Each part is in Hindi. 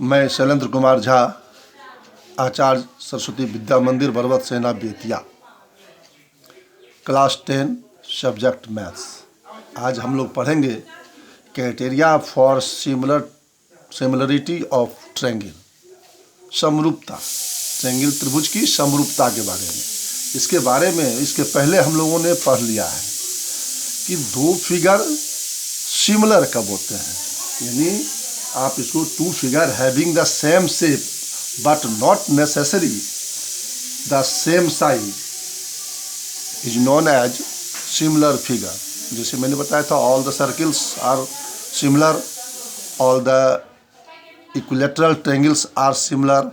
मैं शैलेंद्र कुमार झा, आचार्य सरस्वती विद्या मंदिर बरबत सेना बेतिया, क्लास 10 सब्जेक्ट मैथ्स। आज हम लोग पढ़ेंगे criteria for similarity of triangle, समरूपता, ट्रायंगल त्रिभुज की समरूपता के बारे में। इसके पहले हम लोगों ने पढ़ लिया है कि दो फिगर सिमिलर कब होते हैं, यानी आप इसको two figure having the same shape but not necessary the same size is known as similar figure. जैसे मैंने बताया था, all the circles are similar, all the equilateral triangles are similar.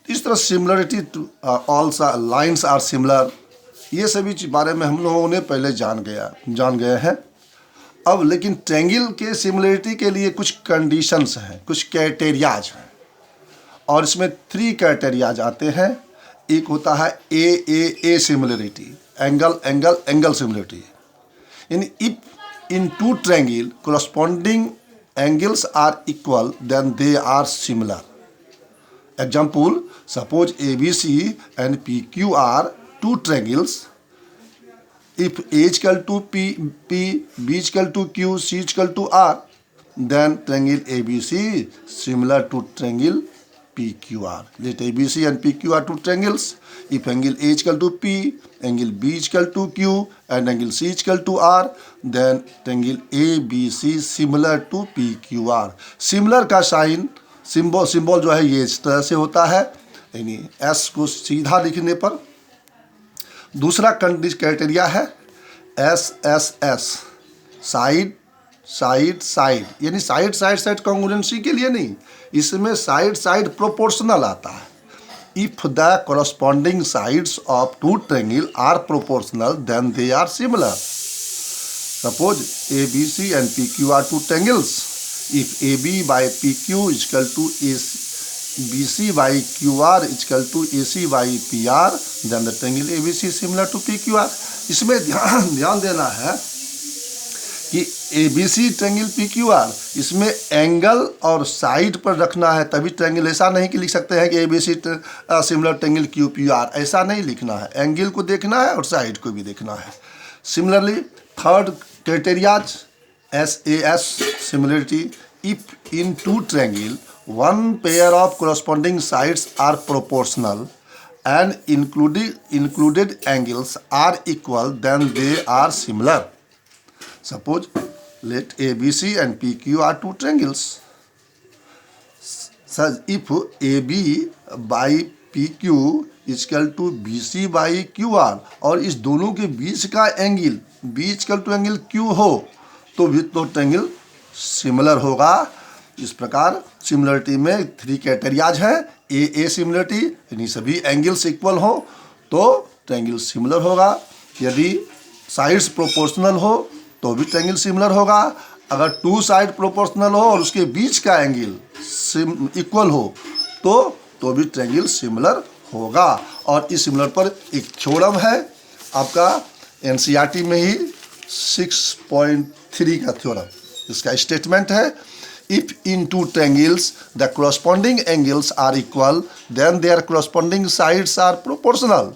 इस तरह similarity to all lines are similar, ये सभी बारे में हम लोगों ने पहले जान गए हैं। अब लेकिन ट्रायंगल के सिमिलरिटी के लिए कुछ कंडीशंस हैं, कुछ क्राइटेरियाज हैं, और इसमें 3 क्राइटेरियाज आते हैं। एक होता है ए सिमिलरिटी, एंगल सिमिलरिटी, यानी if in two triangle corresponding angles are equal then they are similar. Example, suppose ABC and PQ are two triangles. If A is equal to P, B is equal to Q, C is equal to R, then triangle ABC similar to triangle PQR. Let ABC and PQ are two triangles. If angle A is equal to P, angle B is equal to Q, and angle C is equal to R, then triangle ABC similar to PQR. Similar का साइन सिंबल जो है ये इस तरह से होता है, यानी S को सीधा लिखने पर। दूसरा क्राइटेरिया है SSS, साइड, यानी साइड कॉन्ग्रुएंसी के लिए नहीं, इसमें साइड प्रोपोर्शनल आता है। If the corresponding sides of two triangle are proportional then they are similar. Suppose ABC and PQ are two triangles. If AB by PQ is equal to BC by QR is equal to AC by PR, then the triangle ABC is similar to PQR. इसमें ध्यान देना है कि ABC ट्रायंगल PQR, इसमें एंगल और साइड पर रखना है, तभी ट्रायंगल। ऐसा नहीं कि लिख सकते हैं कि ABC सिमिलर ट्रायंगल QPR, ऐसा नहीं लिखना है। एंगल को देखना है और साइड को भी देखना है। Similarly third criterias SAS similarity, if in two triangle one pair of corresponding sides are proportional and included angles are equal, then they are similar. Suppose let ABC and PQ are two triangles. Such if AB by PQ is equal to BC by QR, और इस दोनों के बीच का angle B equal to angle Q हो तो भी तो ट्रायंगल सिमिलर होगा। इस प्रकार सिमिलरिटी में 3 क्राइटेरियाज हैं। ए सिमिलरिटी, यानी सभी एंगल्स इक्वल हो तो ट्रायंगल सिमिलर होगा। यदि साइड्स प्रोपोर्शनल हो तो भी ट्रायंगल सिमिलर होगा। अगर 2 साइड प्रोपोर्शनल हो और उसके बीच का एंगल इक्वल हो तो भी ट्रायंगल सिमिलर होगा। और इस सिमिलर पर एक थ्योरम है आपका NCERT में ही 6.3 का थ्योरम। इसका स्टेटमेंट है, if in two triangles the corresponding angles are equal then their corresponding sides are proportional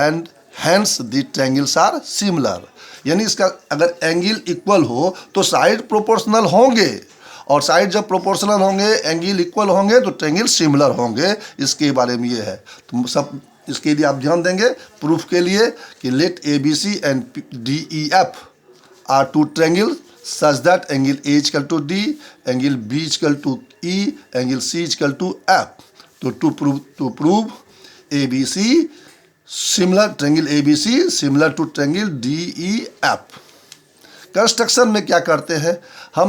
and hence the triangles are similar. यानी इसका अगर एंगल इक्वल हो तो साइड प्रोपोर्शनल होंगे, और साइड जब प्रोपोर्शनल होंगे, एंगल इक्वल होंगे तो ट्रायंगल सिमिलर होंगे। इसके बारे में ये है। तो सब इसके लिए आप ध्यान देंगे प्रूफ के लिए कि let ABC and DEF are two triangle such that angle A is equal to D, angle B is equal to E, angle C is equal to F. तो to prove ABC similar, triangle ABC similar to triangle DEF. Construction में क्या करते हैं, हम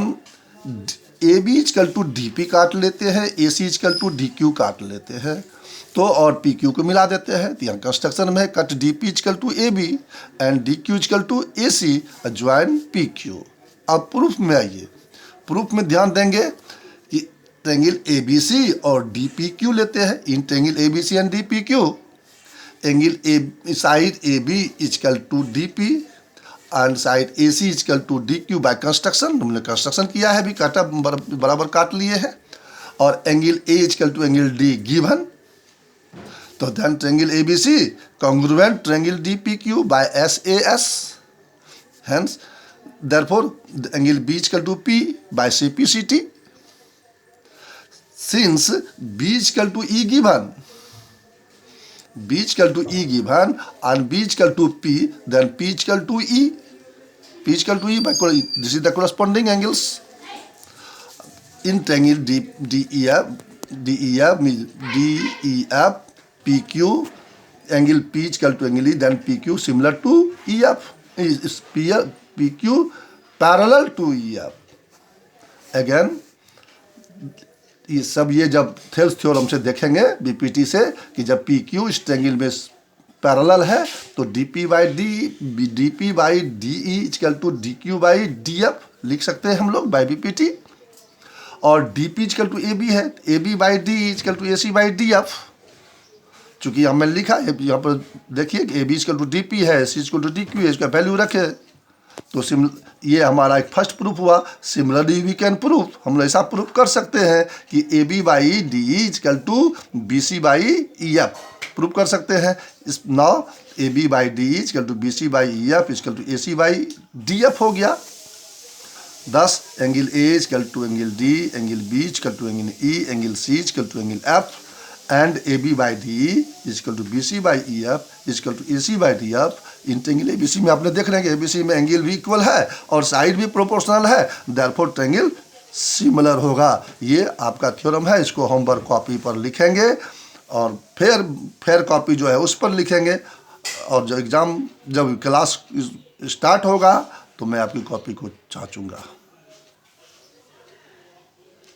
AB is equal to DP काट लेते हैं, AC is equal to DQ काट लेते हैं, तो और PQ को मिला देते हैं। तो यहाँ कंस्ट्रक्शन में cut DP is equal to AB and DQ is equal to AC join PQ। अब प्रूफ में आइए। प्रूफ में ध्यान देंगे कि ट्रायंगल ABC और DPQ लेते हैं। In triangle ABC and DPQ, angle side AB equal to DP and side AC equal to DQ by construction. हमने कंस्ट्रक्शन किया है, भी काटा बराबर काट लिए हैं। और angle A equal to angle D given, तो then triangle ABC congruent triangle DPQ by SAS. Hence, therefore, the angle B is equal to P by CPCT. Since B is equal to E given, B is equal to E given and B is equal to P, then P is equal to E. P is equal to E by this is the corresponding angles in triangle DEF PQ. Angle P is equal to angle E, then PQ similar to EF is PQ parallel to EF. Again, ये सब ये जब थेल्स थ्योरम से देखेंगे बीपीटी से कि जब PQ इस ट्रायंगल में पैरेलल है तो DP by DE equal to DQ by DF लिख सकते हैं हम लोग बाई बीपीटी, और DP इक्वल टू AB है, AB by D equal to AC by DF। चूँकि हमने लिखा है यहाँ पर देखिए कि AB इक्वल टू DP है, AC इक्वल टू DQ है, इसका वैल्यू रखे तो ये हमारा एक फर्स्ट प्रूफ हुआ। सिमिलरली वी कैन प्रूफ, हम लोग ऐसा प्रूफ कर सकते हैं कि AB by DE equal to BC by EF proof कर सकते हैं। इस now AB by DE equal to BC by EF equal to AC by DF हो गया। Thus, angle A is equal to angle D, angle B is equal to angle E, angle C is equal to angle F, and AB by DE is equal to BC by EF is equal to AC by DF। In triangle ABC में आपने देख रहे हैं कि ABC में एंगल भी इक्वल है और साइड भी प्रोपोर्शनल है, देयरफॉर ट्रायंगल सिमिलर होगा। ये आपका थ्योरम है, इसको होमवर्क कॉपी पर लिखेंगे और फिर कॉपी जो है उस पर लिखेंगे, और जब क्लास स्टार्ट होगा तो मैं आपकी कॉपी को जांचूंगा।